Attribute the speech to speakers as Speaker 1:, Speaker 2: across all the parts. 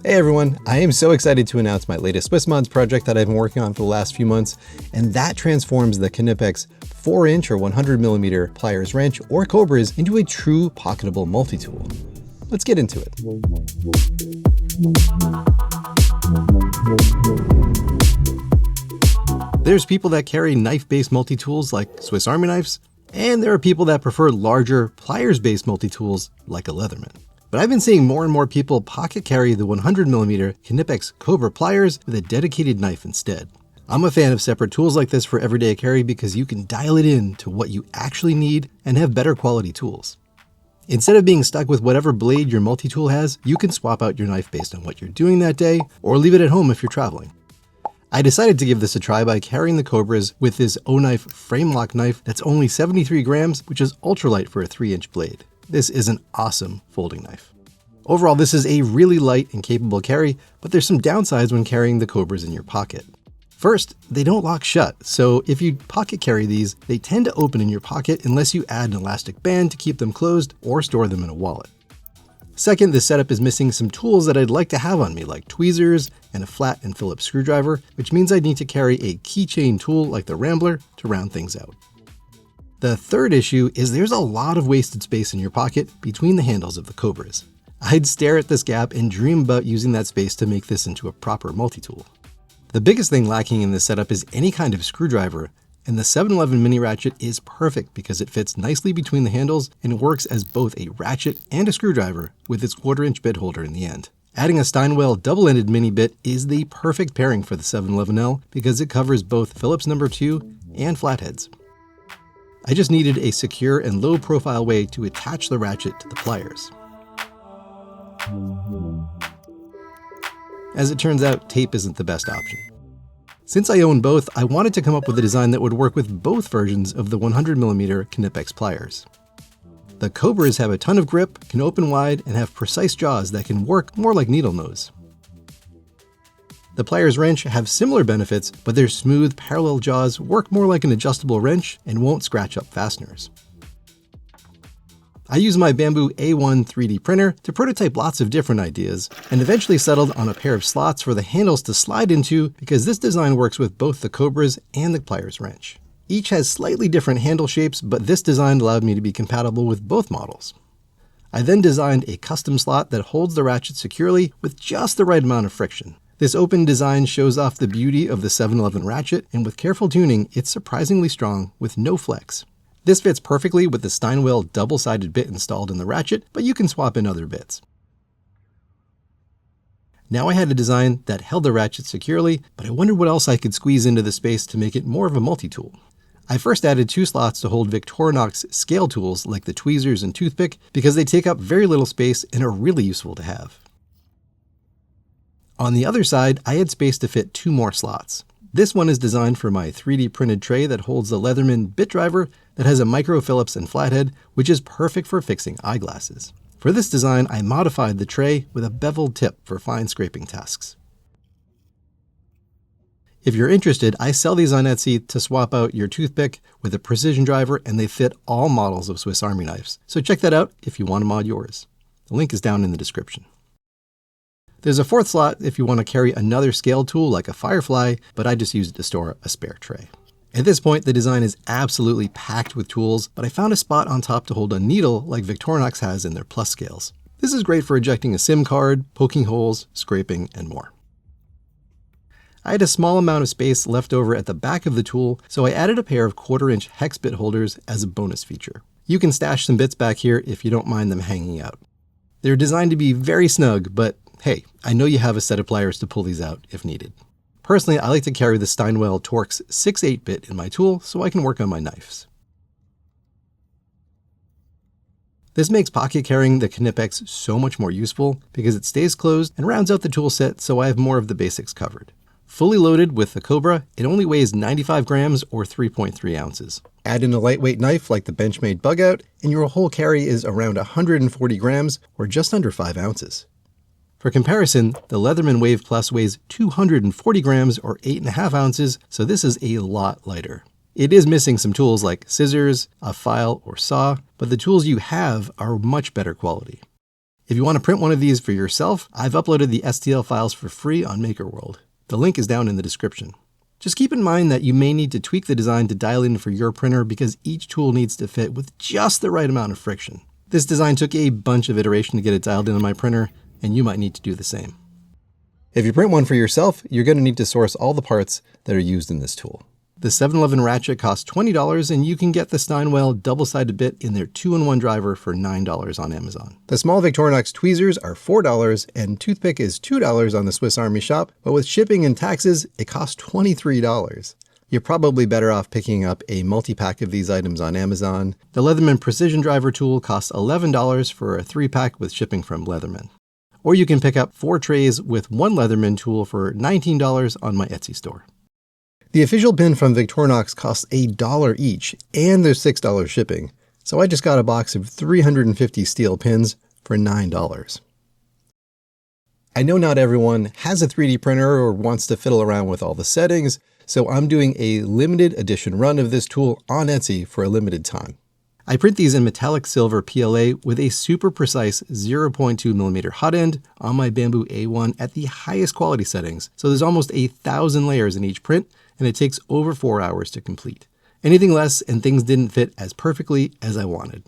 Speaker 1: Hey everyone, I am so excited to announce my latest Swiss Mods project that I've been working on for the last few months, and that transforms the Knipex 4-inch or 100mm Pliers Wrench or Cobras into a true pocketable multi-tool. Let's get into it. There's people that carry knife-based multi-tools like Swiss Army knives, and there are people that prefer larger pliers-based multi-tools like a Leatherman. But I've been seeing more and more people pocket carry the 100mm Knipex Cobra pliers with a dedicated knife instead. I'm a fan of separate tools like this for everyday carry because you can dial it in to what you actually need and have better quality tools. Instead of being stuck with whatever blade your multi-tool has, you can swap out your knife based on what you're doing that day, or leave it at home if you're traveling. I decided to give this a try by carrying the Cobras with this Oknife frame lock knife that's only 73 grams, which is ultralight for a 3-inch blade. This is an awesome folding knife. Overall, this is a really light and capable carry, but there's some downsides when carrying the Cobras in your pocket. First, they don't lock shut, so if you pocket carry these, they tend to open in your pocket unless you add an elastic band to keep them closed or store them in a wallet. Second, this setup is missing some tools that I'd like to have on me, like tweezers and a flat and Phillips screwdriver, which means I'd need to carry a keychain tool like the Rambler to round things out. The third issue is there's a lot of wasted space in your pocket between the handles of the Cobras. I'd stare at this gap and dream about using that space to make this into a proper multi-tool. The biggest thing lacking in this setup is any kind of screwdriver, and the 711 mini ratchet is perfect because it fits nicely between the handles and works as both a ratchet and a screwdriver with its 1/4-inch bit holder in the end. Adding a Steinwhale double-ended mini bit is the perfect pairing for the 711L because it covers both Phillips No. 2 and flatheads. I just needed a secure and low-profile way to attach the ratchet to the pliers. As it turns out, tape isn't the best option. Since I own both, I wanted to come up with a design that would work with both versions of the 100mm Knipex pliers. The Cobras have a ton of grip, can open wide, and have precise jaws that can work more like needle nose. The Pliers Wrench have similar benefits, but their smooth, parallel jaws work more like an adjustable wrench and won't scratch up fasteners. I used my Bamboo A1 3D printer to prototype lots of different ideas, and eventually settled on a pair of slots for the handles to slide into because this design works with both the Cobras and the Pliers Wrench. Each has slightly different handle shapes, but this design allowed me to be compatible with both models. I then designed a custom slot that holds the ratchet securely with just the right amount of friction. This open design shows off the beauty of the 711 ratchet, and with careful tuning, it's surprisingly strong with no flex. This fits perfectly with the Steinwhale double-sided bit installed in the ratchet, but you can swap in other bits. Now I had a design that held the ratchet securely, but I wondered what else I could squeeze into the space to make it more of a multi-tool. I first added 2 slots to hold Victorinox scale tools like the tweezers and toothpick because they take up very little space and are really useful to have. On the other side, I had space to fit 2 more slots. This one is designed for my 3D printed tray that holds the Leatherman bit driver that has a micro Phillips and flathead, which is perfect for fixing eyeglasses. For this design, I modified the tray with a beveled tip for fine scraping tasks. If you're interested, I sell these on Etsy to swap out your toothpick with a precision driver, and they fit all models of Swiss Army knives. So check that out if you want to mod yours. The link is down in the description. There's a 4th slot if you want to carry another scale tool like a Firefly, but I just used it to store a spare tray. At this point, the design is absolutely packed with tools, but I found a spot on top to hold a needle like Victorinox has in their Plus scales. This is great for ejecting a SIM card, poking holes, scraping, and more. I had a small amount of space left over at the back of the tool, so I added a pair of 1/4-inch hex bit holders as a bonus feature. You can stash some bits back here if you don't mind them hanging out. They're designed to be very snug, but hey, I know you have a set of pliers to pull these out if needed. Personally, I like to carry the Steinwhale Torx 6/8 bit in my tool so I can work on my knives. This makes pocket carrying the Knipex so much more useful because it stays closed and rounds out the tool set so I have more of the basics covered. Fully loaded with the Cobra, it only weighs 95 grams or 3.3 ounces. Add in a lightweight knife like the Benchmade Bug Out, and your whole carry is around 140 grams or just under 5 ounces. For comparison, the Leatherman Wave Plus weighs 240 grams or 8.5 ounces, so this is a lot lighter. It is missing some tools like scissors, a file, or saw, but the tools you have are much better quality. If you want to print one of these for yourself, I've uploaded the STL files for free on MakerWorld. The link is down in the description. Just keep in mind that you may need to tweak the design to dial in for your printer because each tool needs to fit with just the right amount of friction. This design took a bunch of iteration to get it dialed in on my printer, and you might need to do the same. If you print one for yourself, you're going to need to source all the parts that are used in this tool. The 7-Eleven ratchet costs $20, and you can get the Steinwhale double-sided bit in their 2-in-1 driver for $9 on Amazon. The small Victorinox tweezers are $4, and toothpick is $2 on the Swiss Army shop, but with shipping and taxes, it costs $23. You're probably better off picking up a multi-pack of these items on Amazon. The Leatherman precision driver tool costs $11 for a 3-pack with shipping from Leatherman. Or you can pick up 4 trays with 1 Leatherman tool for $19 on my Etsy store. The official pin from Victorinox costs $1 each, and there's $6 shipping, so I just got a box of 350 steel pins for $9. I know not everyone has a 3D printer or wants to fiddle around with all the settings, so I'm doing a limited edition run of this tool on Etsy for a limited time. I print these in metallic silver PLA with a super precise 0.2mm hot end on my Bamboo A1 at the highest quality settings, so there's almost 1,000 layers in each print, and it takes over 4 hours to complete. Anything less and things didn't fit as perfectly as I wanted.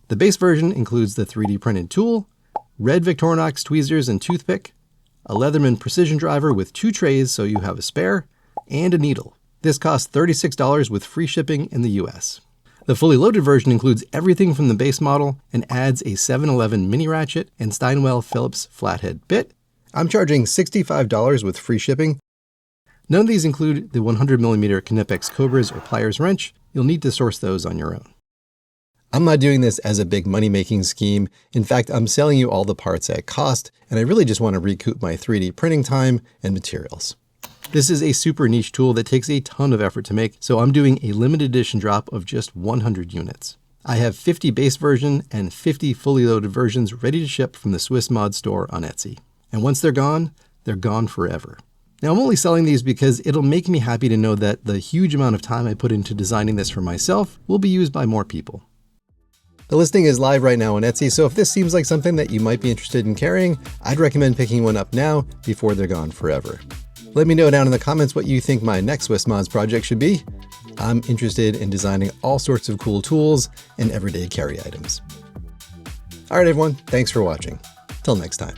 Speaker 1: The base version includes the 3D printed tool, red Victorinox tweezers and toothpick, a Leatherman precision driver with 2 trays so you have a spare, and a needle. This costs $36 with free shipping in the US. The fully loaded version includes everything from the base model and adds a 7-Eleven mini ratchet and Steinwhale Phillips flathead bit. I'm charging $65 with free shipping. None of these include the 100mm Knipex Cobras or Pliers Wrench. You'll need to source those on your own. I'm not doing this as a big money-making scheme. In fact, I'm selling you all the parts at cost, and I really just want to recoup my 3D printing time and materials. This is a super niche tool that takes a ton of effort to make, so I'm doing a limited edition drop of just 100 units. I have 50 base version and 50 fully loaded versions ready to ship from the Swiss Mod store on Etsy. And once they're gone forever. Now, I'm only selling these because it'll make me happy to know that the huge amount of time I put into designing this for myself will be used by more people. The listing is live right now on Etsy, so if this seems like something that you might be interested in carrying, I'd recommend picking one up now before they're gone forever. Let me know down in the comments what you think my next Swiss Mods project should be. I'm interested in designing all sorts of cool tools and everyday carry items. All right, everyone, thanks for watching. Till next time.